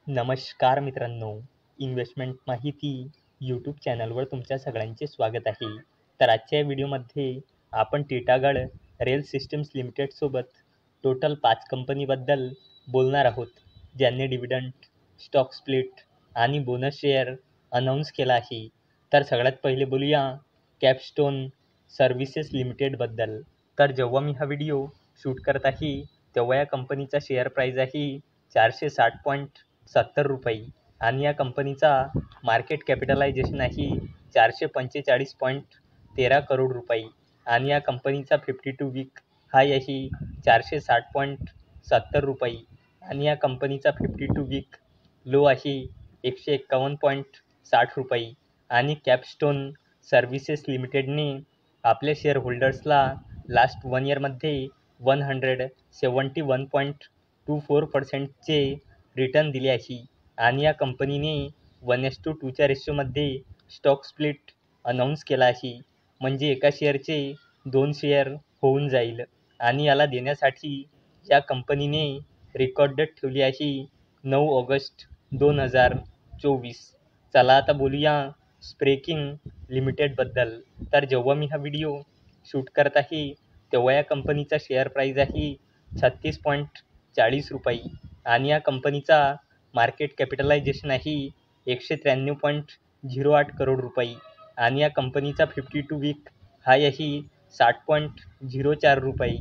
नमस्कार मित्रांनो, इन्व्हेस्टमेंट माहिती यूट्यूब चॅनलवर तुमच्या सगळ्यांचे स्वागत आहे. तर आजच्या या व्हिडिओमध्ये आपण टिटागढ रेल सिस्टम्स लिमिटेडसोबत टोटल 5 कंपनीबद्दल बोलणार आहोत, ज्यांनी डिव्हिडंड, स्टॉक स्प्लिट आणि बोनस शेअर अनाऊन्स केला आहे. तर सगळ्यात पहिले बोलूया कॅपस्टोन सर्व्हिसेस लिमिटेडबद्दल. तर जेव्हा मी हा व्हिडिओ शूट करत आहे, तेव्हा या कंपनीचा शेअर प्राईज आहे 460.70 रुपये आणि या कंपनीचा मार्केट कॅपिटलायझेशन आहे 445.13 करोड रुपये आणि या कंपनीचा 52 वीक हाय आहे 460.70 रुपये आणि या कंपनीचा 52 वीक लो आहे 151.60 रुपये. आणि कॅपस्टोन सर्व्हिसेस लिमिटेडने आपल्या शेअर होल्डर्सला लास्ट 1 इयरमध्ये 171.24% रिटर्न दिले आहे आणि या कंपनीने 1:2 च्या रेशोमध्ये स्टॉक स्प्लिट अनाऊन्स केला आहे, म्हणजे एका शेअरचे 2 शेअर होऊन जाईल आणि याला देण्यासाठी या कंपनीने रेकॉर्ड डेट ठेवली आहे 9 ऑगस्ट 2024. चला आता बोलूया स्प्रेकिंग लिमिटेडबद्दल. तर जेव्हा मी हा व्हिडिओ शूट करत आहे, तेव्हा या कंपनीचा शेअर प्राईज आहे 36.40 रुपये आणि या कंपनीचा मार्केट कॅपिटलायझेशन आहे 193.08 करोड रुपये आणि या कंपनीचा 52 वीक हाय आहे 60.04 रुपये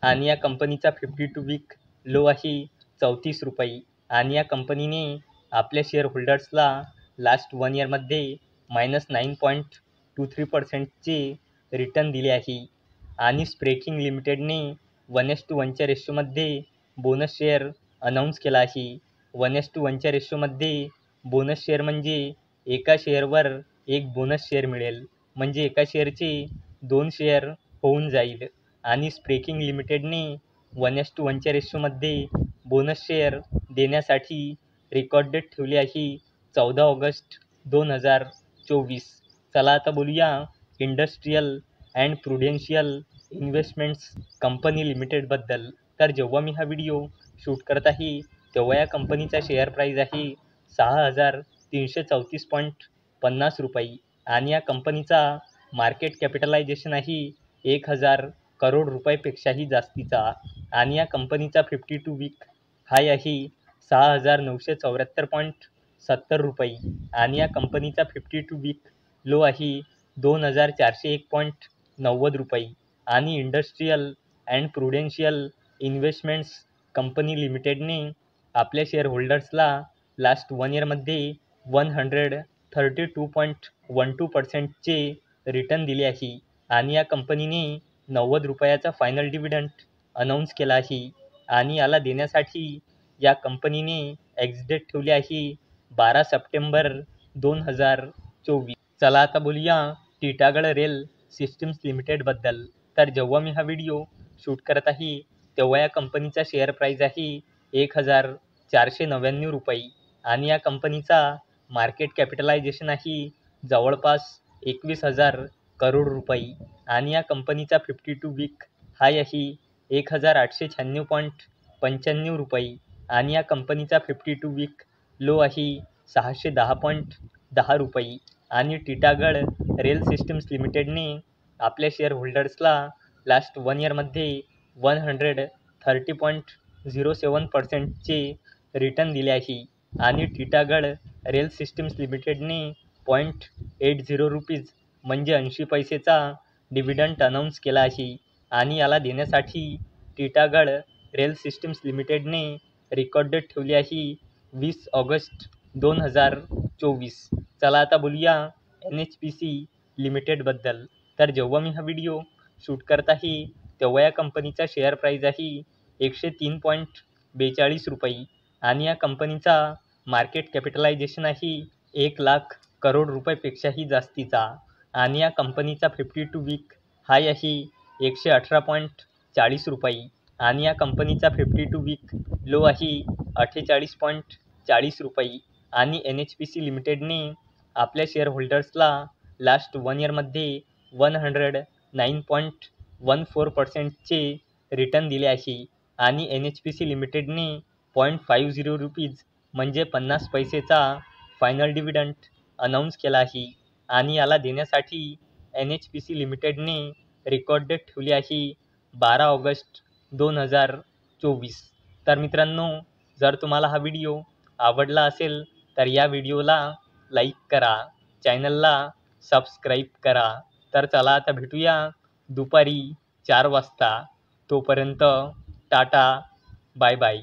आणि या कंपनीचा 52 वीक लो आहे 34 रुपये आणि या कंपनीने आपल्या शेअर होल्डर्सला लास्ट 1 इयरमध्ये -9.23%चे रिटर्न दिले आहे. आणि स्प्रेकिंग लिमिटेडने 1:1 च्या रेशोमध्ये बोनस शेअर अनाऊन्स केला आहे. 1:1 च्या रेशोमध्ये बोनस शेअर म्हणजे एका शेअरवर एक बोनस शेअर मिळेल, म्हणजे एका शेअरचे 2 शेअर होऊन जाईल. आणि स्प्रेकिंग लिमिटेडने 1:1 च्या रेशोमध्ये बोनस शेअर देण्यासाठी रेकॉर्ड डेट ठेवली आहे 14 ऑगस्ट 2024. चला आता बोलूया industrial and prudential investments company लिमिटेडबद्दल. तर जेव्हा मी हा व्हिडिओ शूट करत आहे, तेव्हा या कंपनीचा शेअर प्राईज आहे 6,334.50 रुपये आणि या कंपनीचा मार्केट कॅपिटलायझेशन आहे 1,000 करोड रुपयापेक्षाही जास्तीचा आणि या कंपनीचा 52 वीक हाय आहे 6,974.70 रुपये आणि या कंपनीचा 52 वीक लो आहे 2,401.90 रुपये. आणि industrial and prudential investments company लिमिटेडने आपल्या शेअर होल्डर्सला लास्ट 1 इयरमध्ये 132.12%चे रिटर्न दिले आहे आणि या कंपनीने 90 रुपयाचा फायनल डिव्हिडंड अनाऊन्स केला आहे आणि याला देण्यासाठी या कंपनीने एक्स डेट ठेवली आहे 12 सप्टेंबर 2024. चला आता बोलूया टिटागढ रेल सिस्टम्स लिमिटेडबद्दल. तर जेव्हा मी हा व्हिडिओ शूट करत आहे, तेव्हा या कंपनीचा शेअर प्राईज आहे 1,499 रुपये आणि या कंपनीचा मार्केट कॅपिटलायझेशन आहे जवळपास 21,000 करोड रुपये आणि या कंपनीचा 52 वीक हाय आहे 1,896.95 रुपये आणि या कंपनीचा 52 वीक लो आहे 610.10 रुपये. आणि टिटागढ रेल सिस्टम्स लिमिटेडने आपल्या शेअर होल्डर्सला लास्ट 1 इयरमध्ये 130.07%चे रिटर्न दिले आहे आणि टिटागढ रेल सिस्टम्स लिमिटेडने 0.80 रुपीज म्हणजे 80 पैसेचा डिव्हिडंड अनाऊन्स केला आहे आणि याला देण्यासाठी Titagarh rail systems लिमिटेडने record date ठेवली आहे 20 ऑगस्ट 2024. चला आता बोलूया NHPC लिमिटेडबद्दल. तर जेव्हा मी हा व्हिडिओ शूट करत आहे, तेव्हा या कंपनीचा शेअर प्राईज आहे 103.42 रुपये आणि या कंपनीचा मार्केट कॅपिटलायझेशन आहे 1,00,000 करोड रुपयापेक्षाही जास्तीचा आणि या कंपनीचा 52 वीक हाय आहे 118.40 रुपये आणि या कंपनीचा 52 वीक लो आहे 48.40 रुपये. आणि NHPC लिमिटेडने आपल्या शेअर होल्डर्सला लास्ट 1 इयरमध्ये 109.14%चे रिटर्न दिले आहे आणि NHPC लिमिटेडने 0.50 रुपीज म्हणजे 50 पैसेचा फायनल डिव्हिडंड अनाऊन्स केला आहे आणि याला देण्यासाठी NHPC लिमिटेडने रेकॉर्ड डेट ठेवली आहे 12 ऑगस्ट 2024. तर मित्रांनो, जर तुम्हाला हा व्हिडिओ आवडला असेल तर या व्हिडिओला लाईक करा, चॅनलला सबस्क्राईब करा. तर चला आता भेटूया दुपारी 4 वाजता. तोपर्यंत टाटा, बाय बाय.